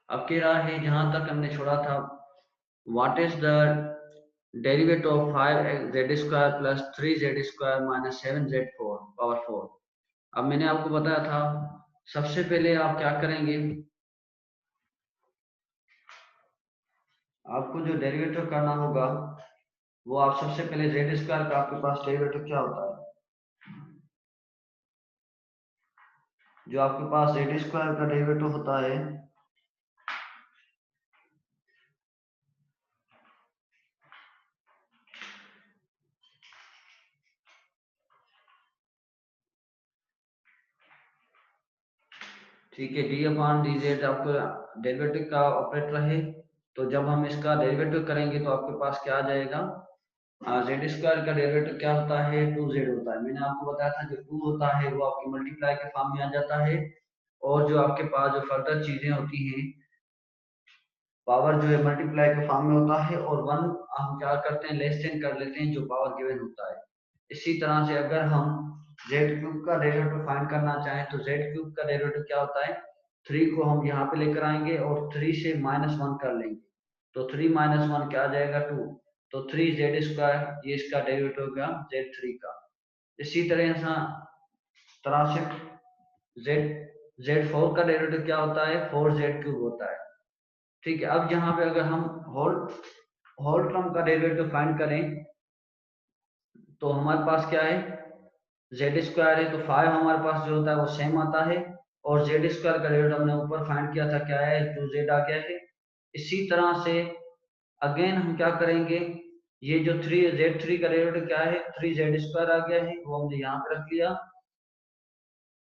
अब कह रहा है जहां तक हमने छोड़ा था, what is the derivative of 5z square plus 3z square minus 7z4 power 4। अब मैंने आपको बताया था सबसे पहले आप क्या करेंगे, आपको जो डेरिवेटिव करना होगा वो आप सबसे पहले जेड स्क्वायर का आपके पास डेरिवेटिव क्या होता है, जो आपके पास जेड स्क्वायर का डेरिवेटिव होता है ठीक है, डी अपॉन डी जेड आपको डेरिवेटिव का ऑपरेटर है। तो जब हम इसका डेरिवेटिव करेंगे तो आपके पास क्या आ जाएगा, जेड स्क्वायर का डेरिवेटिव क्या होता है, 2z होता है। मैंने आपको बताया था जो 2 होता है वो आपके मल्टीप्लाई के फॉर्म में आ जाता है, और जो आपके पास जो फर्दर चीजें होती हैं, पावर जो है मल्टीप्लाई के फॉर्म में होता है, और 1 हम क्या करते हैं, लेस देन कर लेते हैं जो पावर गिवन होता है। इसी तरह से अगर हम z क्यूब का डेरिवेटिव फाइंड करना चाहें तो z क्यूब का डेरिवेटिव क्या होता है, 3 को हम यहाँ पे लेकर आएंगे और 3 से -1 कर लेंगे, तो 3 - 1 क्या आ जाएगा, 2। तो 3z स्क्वायर ये इसका डेरिवेटिव हो गया z3 का। इसी तरह से z4 का डेरिवेटिव क्या होता है, 4z क्यूब होता है। ठीक है, अब यहाँ पे अगर हम होल होल टर्म का डेरिवेटिव फाइंड करें तो हमारे पास क्या है, जेड स्क्वायर है, तो 5 हमारे पास जो होता है वो सेम आता है, और जेड स्क्वायर का डेरिवेटिव हमने ऊपर फाइंड किया था क्या है, 2z आ गया है। इसी तरह से अगेन हम क्या करेंगे, ये जो z3 का डेरिवेटिव क्या है, 3z स्क्वायर आ गया है, वो हमने यहाँ पे रख लिया।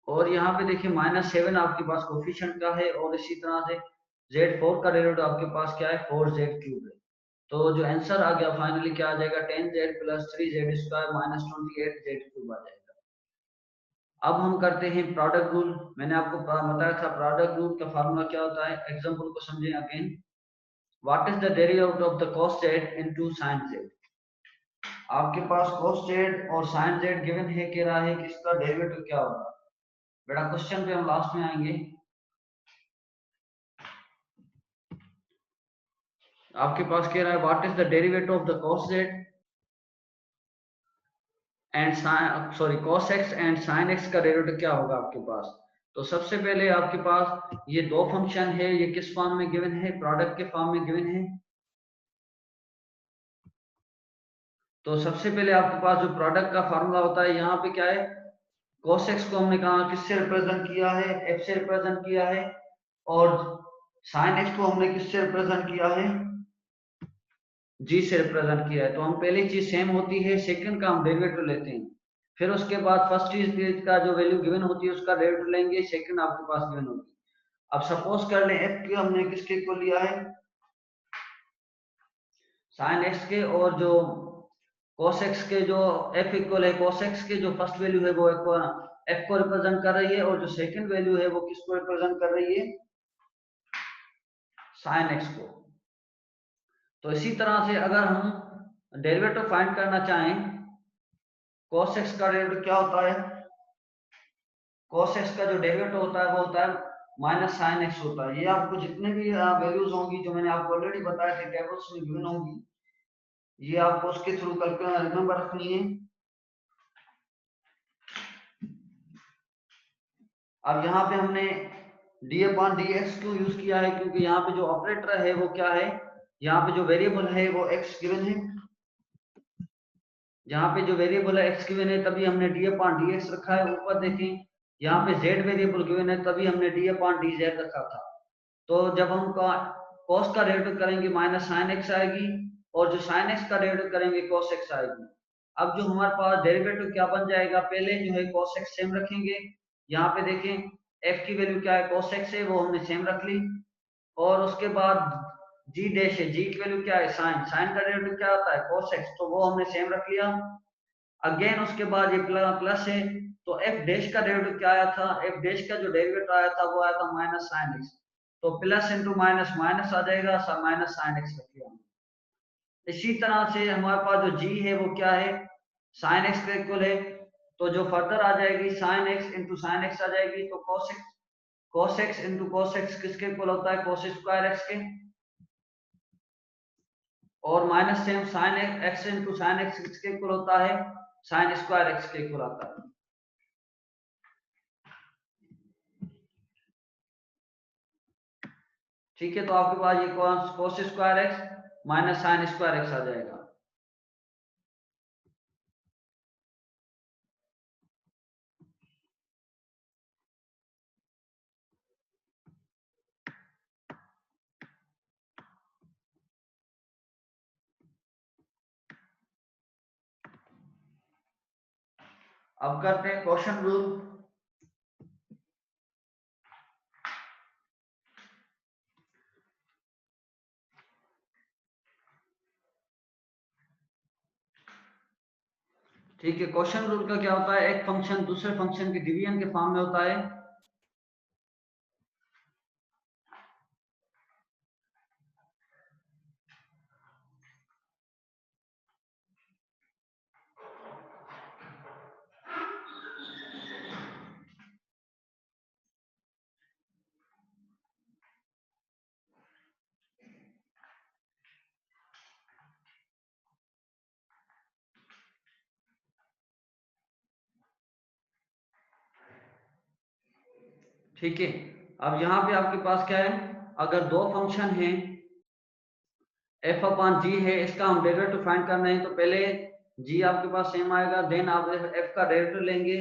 और यहाँ पे देखिए -7 आपके पास कोफिशिएंट का है, और इसी तरह से z4 का डेरिवेटिव आपके पास क्या है, 4z क्यूब है। तो जो आंसर आ गया फाइनली क्या आ जाएगा, 10z plus 3z square minus 28z cube आ जाएगा। अब हम करते हैं प्रोडक्ट रूल। मैंने आपको बताया था प्रोडक्ट रूल का फार्मूला क्या होता है, एग्जांपल को समझें again. What is the derivative of the cos z into sin z। आपके पास cos z और sin z गिवन है, कह रहा है कि इसका डेरिवेटिव क्या होगा। बेटा क्वेश्चन पे हम लास्ट में आएंगे। आपके पास कह रहा है what is the derivative of the cos z and cos x and sin x का डेरिवेटिव क्या होगा आपके पास। तो सबसे पहले आपके पास ये दो फंक्शन है, ये किस फॉर्म में गिवन है, प्रोडक्ट के फॉर्म में गिवन है। तो सबसे पहले आपके पास जो प्रोडक्ट का फार्मूला होता है, यहाँ पे क्या है, cos x को हमने कहा किससे रिप्रेजेंट किया है, f से रिप्रेजेंट किया है, और sin x को हमने किससे रिप्रेजेंट किया है, g से रिप्रेजेंट किया है। तो हम पहली चीज सेम होती है, सेकंड का हम डेरिवेटिव लेते हैं, फिर उसके बाद फर्स्ट चीज का जो वैल्यू गिवन होती है उसका डेरिवेटिव लेंगे, सेकंड आपके पास गिवन होगी। अब सपोज कर लें f के हमने किसके इक्वल लिया है, sin x के, और जो cos x के जो f इक्वल है, cos x के जो फर्स्ट वैल्यू है वो f को रिप्रेजेंट कर रही है, और जो सेकंड वैल्यू है वो किसको रिप्रेजेंट कर रही है, sin x को। तो इसी तरह से अगर हम डेरिवेटिव फाइंड करना चाहें, cos x का डेरिवेटिव क्या होता है, cos x का जो डेरिवेटिव होता है वो होता है माइनस sin x होता है। ये आपको जितने भी वैल्यूज होंगी जो मैंने आपको ऑलरेडी बताया थे टेबल्स में गिवन होंगी, ये आपको उसके थ्रू कैलकुलेट रिमेंबर रखनी है। अब यहाँ पे हमने डी अपॉन डी एक्स क्यों यूज किया है, क्योंकि यहाँ पे जो ऑपरेटर है वो क्या है, यहाँ पे जो वेरिएबल है वो एक्स गिवन है, यहाँ पे जो वेरिएबल है एक्स गिवन है तभी हमने डी अपॉन डी एक्स रखा है। ऊपर देखें यहाँ पे जेड वेरिएबल गिवन है तभी हमने डी अपॉन डी जेड रखा था। तो जब हम कॉस का डेरिवेटिव करेंगे माइनस साइन एक्स आएगी, और जो साइन एक्स का डेरिवेटिव करेंगे कॉस एक्स आएगी। अब जो हमारे पास डेरिवेटिव क्या बन जाएगा, पहले जो है कॉस एक्स सेम रखेंगे, यहाँ पे देखें f की वैल्यू क्या है, cos x है, वो हमने सेम रख ली, और उसके बाद g डैश है, g की वैल्यू क्या है, साइन, साइन का डेरिवेटिव क्या होता है cos x, तो वो हमने सेम रख लिया। अगेन उसके बाद ये प्लस है, तो f डैश का डेरिवेटिव क्या आया था, f डैश का जो डेरिवेटिव आया था वो आया था माइनस साइन x, तो प्लस इंटू माइनस माइनस आ जाएगा, माइनस साइन x रख लिया। इसी तरह से हमारे पास जो g है वो क्या है, साइन x का इक्वल है, तो जो फर्दर आ जाएगी sine x into sine x आ जाएगी, तो cos x cos x into cos x किसके इक्वल होता है, cos स्क्वायर x के, और minus same sine x into sine x किसके इक्वल होता है, साइन स्क्वायर x के इक्वल आता है। ठीक है, तो आपके पास ये cos square x minus sine square x आ जाएगा। अब करते हैं क्वेश्चन रूल। ठीक है, क्वेश्चन रूल का क्या होता है, एक फंक्शन दूसरे फंक्शन के डिवीजन के फॉर्म में होता है। ठीक है, अब यहाँ पे आपके पास क्या है, अगर दो फंक्शन हैं, f अपॉन जी है, इसका हम डेरिवेटिव फाइंड करना है, तो पहले g आपके पास सेम आएगा, देन आप f का डेरिवेटिव लेंगे,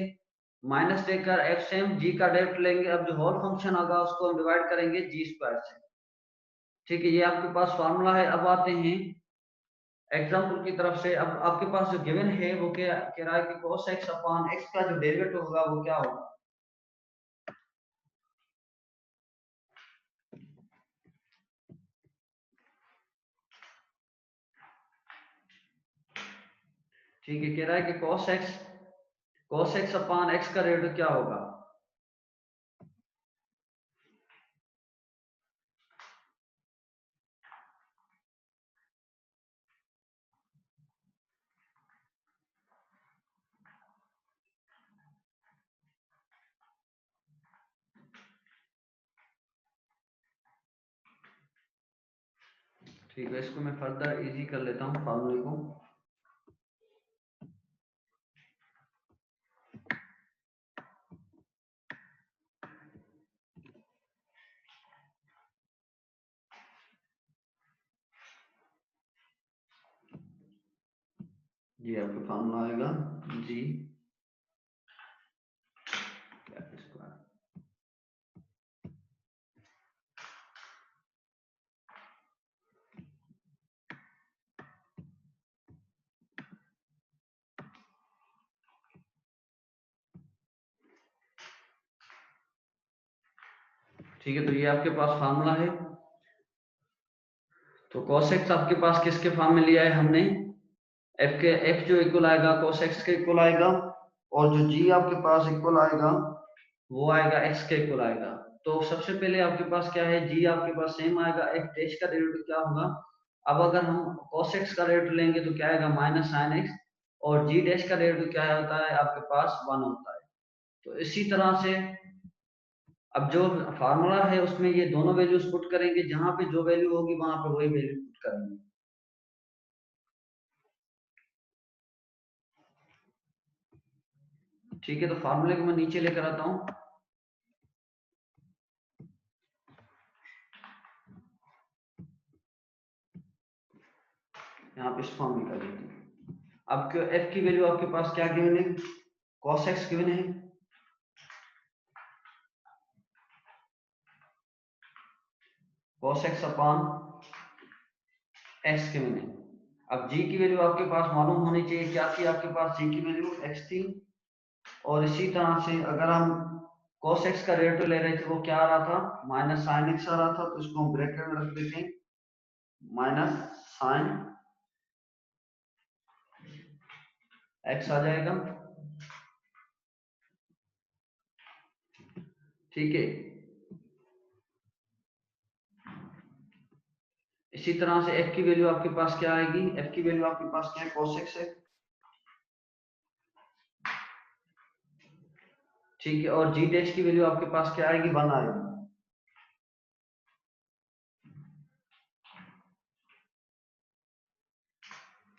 माइनस देकर f सेम g का डेरिवेटिव लेंगे। अब जो होल फंक्शन होगा उसको हम डिवाइड करेंगे जी स्क्वायर से। ठीक है, ये आपके पास फॉर्मूला है। अब आते हैं एग्जाम्पल की तरफ से। अब आपके पास जो गिवन है वो क्या कह रहा है कि cos x अपॉन x का जो डेरिवेटिव होगा वो क्या होगा। ठीक है, कह रहा है कि cos x अपॉन x का डेरिवेटिव क्या होगा। ठीक है, इसको मैं फर्दर इजी कर लेता हूँ फॉर्मूले को। जी आपका फॉर्मूला आएगा जी स्क्वायर। ठीक है, तो ये आपके पास फार्मूला है। तो cos x आपके पास किसके फॉर्म में लिया है हमने, f जो इक्वल आएगा cos x के इक्वल आएगा, और जो g आपके पास इक्वल आएगा वो आएगा x के इक्वल आएगा। तो सबसे पहले आपके पास क्या है, g आपके पास सेम आएगा, f डैश का डेरिवेटिव क्या होगा। अब अगर हम cos x का डेरिवेटिव लेंगे तो क्या आएगा, माइनस साइन x, और g डैश का डेरिवेटिव क्या होता है आपके पास 1 होता है। तो इसी तरह से अब जो फार्मूला है उसमें ये दोनों वैल्यूज पुट करेंगे, जहां पे जो वैल्यू होगी वहां पे वही वैल्यू पुट करेंगे। ठीक है, तो फार्मूले को मैं नीचे लेकर आता हूँ। यहाँ पे इस फॉर्म में कर देते हैं। अब एफ की वैल्यू आपके पास क्या गिवन है, cos x गिवन है, cos x upon x given है। अब g की वैल्यू आपके पास मालूम होनी चाहिए, क्या थी आपके पास g की वैल्यू x थी, और इसी तरह से अगर हम cos x का डेरिवेटिव ले रहे थे वो क्या आ रहा था, माइनस साइन x आ रहा था, तो इसको हम ब्रैकेट में रख देते हैं, माइनस साइन x आ जाएगा। ठीक है, इसी तरह से f की वैल्यू आपके पास क्या आएगी, f की वैल्यू आपके पास क्या है, cos x है। ठीक है, और जी डैश की वैल्यू आपके पास क्या आएगी, 1 आएगी।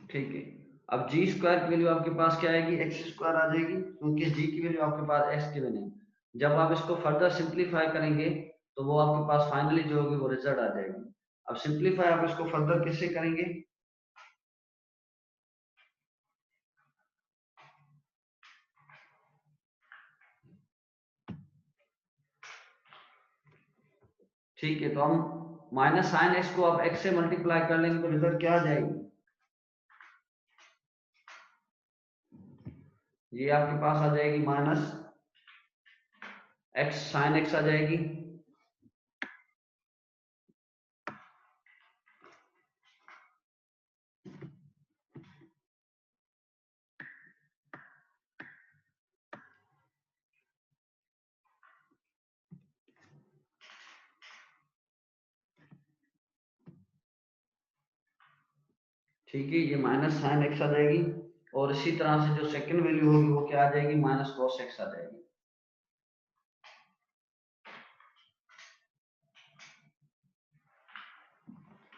ठीक है, अब जी स्क्वायर की वैल्यू आपके पास क्या आएगी, एक्स स्क्वायर आ जाएगी, क्योंकि जी की वैल्यू आपके पास एक्स की वैल्यू। जब आप इसको फर्दर सिंप्लीफाई करेंगे तो वो आपके पास फाइनली जो होगी वो रिजल्ट आ जाएगी। अब सिंप्लीफाई आप इसको फर्दर किससे करेंगे, ठीक है, तो हम माइनस साइन एक्स को आप एक्स से मल्टीप्लाई कर लेंगे तो रिजल्ट क्या आ जाएगी, ये आपके पास आ जाएगी माइनस एक्स साइन एक्स आ जाएगी। ठीक है, ये माइनस साइन एक्स आ जाएगी, और इसी तरह से जो सेकंड वैल्यू होगी वो क्या आ जाएगी, माइनस कॉस एक्स आ जाएगी।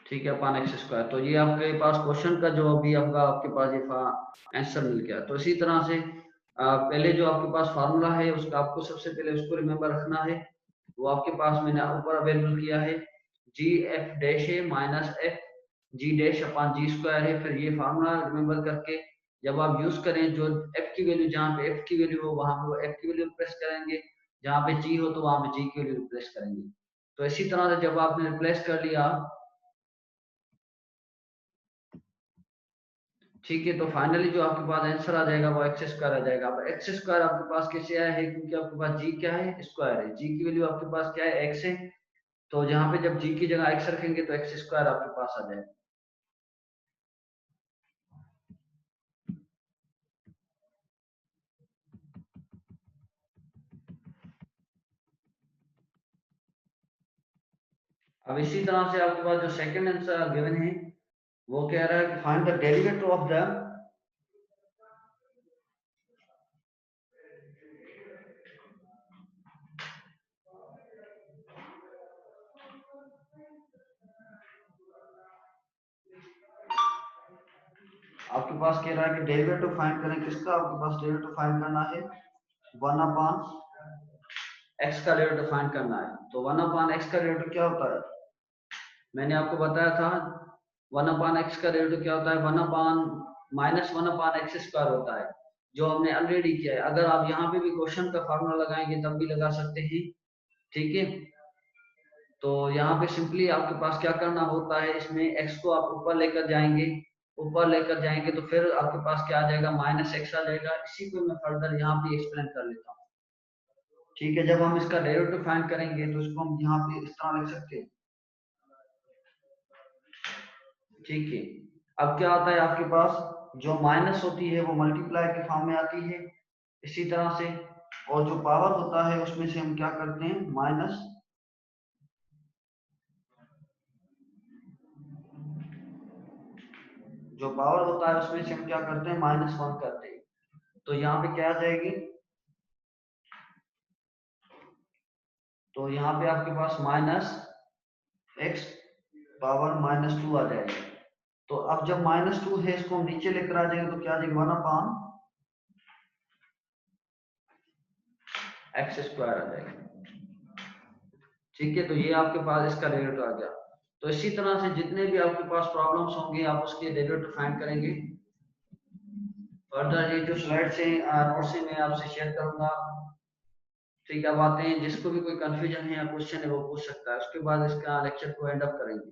ठीक है, अपान एक्स स्क्वायर। तो ये आपके पास क्वेश्चन का जो अभी आपका आपके पास ये आंसर मिल गया। तो इसी तरह से पहले जो आपके पास फार्मूला है उसका आपको सबसे पहले उसको रिमेम्बर रखना है, वो आपके पास मैंने ऊपर अवेलेबल किया है, जी एफ डैश है minus F G dash upon G square है। फिर ये फार्मूला रिमेम्बर करके जब आप यूज करें, जो एफ की वैल्यू, जहाँ पे एफ की वैल्यू हो वहां पे एफ की वैल्यू प्रेस करेंगे, जहाँ पे जी हो तो वहां पे जी की वैल्यू प्रेस करेंगे। तो इसी तरह से जब आपने रिप्लेस कर लिया, ठीक है, तो फाइनली जो आपके पास आंसर आ जाएगा वो एक्स स्क्वायर आ जाएगा। अब एक्स स्क्वायर आपके पास कैसे आया है, क्योंकि आपके पास जी क्या है, स्क्वायर है, जी की वैल्यू आपके पास क्या है, एक्स है, तो जहां पे जब जी की जगह एक्स रखेंगे तो एक्स स्क्वायर आपके पास आ जाएगा। अब इसी तरह से आपके पास जो सेकंड आंसर गिवन है वो कह रहा है कि find the derivative of the, आपके पास कह रहा है कि डेरिवेटिव फाइंड करें, किसका आपके पास डेरिवेटिव फाइंड करना है, 1 अपान एक्स का डेरिवेटिव फाइंड करना है। तो 1 अपान एक्स का डेरिवेटिव क्या होता है, मैंने आपको बताया था 1 अपान एक्स का डेरिवेटिव क्या होता है, 1 अपान माइनस 1 अपान एक्स स्क्वायर होता है, जो हमने ऑलरेडी किया है। अगर आप यहाँ पे भी क्वेश्चन का फार्मूला लगाएंगे तब भी लगा सकते हैं। ठीक है, तो यहाँ पे सिंपली आपके पास क्या करना होता है, इसमें एक्स को आप ऊपर लेकर जाएंगे, ऊपर लेकर जाएंगे तो फिर आपके पास क्या आ जाएगा, माइनस एक्स आ जाएगा। इसी को मैं फर्दर यहाँ पे एक्सप्लेन कर लेता हूँ। ठीक है, जब हम इसका डेरिवेटिव फाइंड करेंगे तो इसको हम यहाँ पे इस तरह लिख सकते हैं। ठीक है, अब क्या आता है आपके पास, जो माइनस होती है वो मल्टीप्लाई के फॉर्म में आती है, इसी तरह से, और जो पावर होता है उसमें से हम क्या करते हैं, माइनस, जो पावर होता है उसमें से हम क्या करते हैं, -1 करते हैं। तो यहाँ पे क्या आ जाएगी, तो यहाँ पे आपके पास माइनस एक्स पावर -2 आ जाएगी। तो अब जब -2 है इसको हम नीचे लेकर आ जाएंगे तो क्या आ जाएगा, 1 अपान एक्स स्क्वायर आ जाएगा। ठीक है, तो ये आपके पास इसका डेरिवेटिव आ गया। तो इसी तरह से जितने भी आपके पास प्रॉब्लम्स होंगे आप उसके डेरिवेटिव फाइंड करेंगे। फर्दर ये जो स्लाइड से नोट्स से मैं आपसे शेयर करूंगा। ठीक है, अब आते हैं जिसको भी कोई कंफ्यूजन है या क्वेश्चन है वो पूछ सकता है, उसके बाद इसका लेक्चर को एंड अप करेंगे।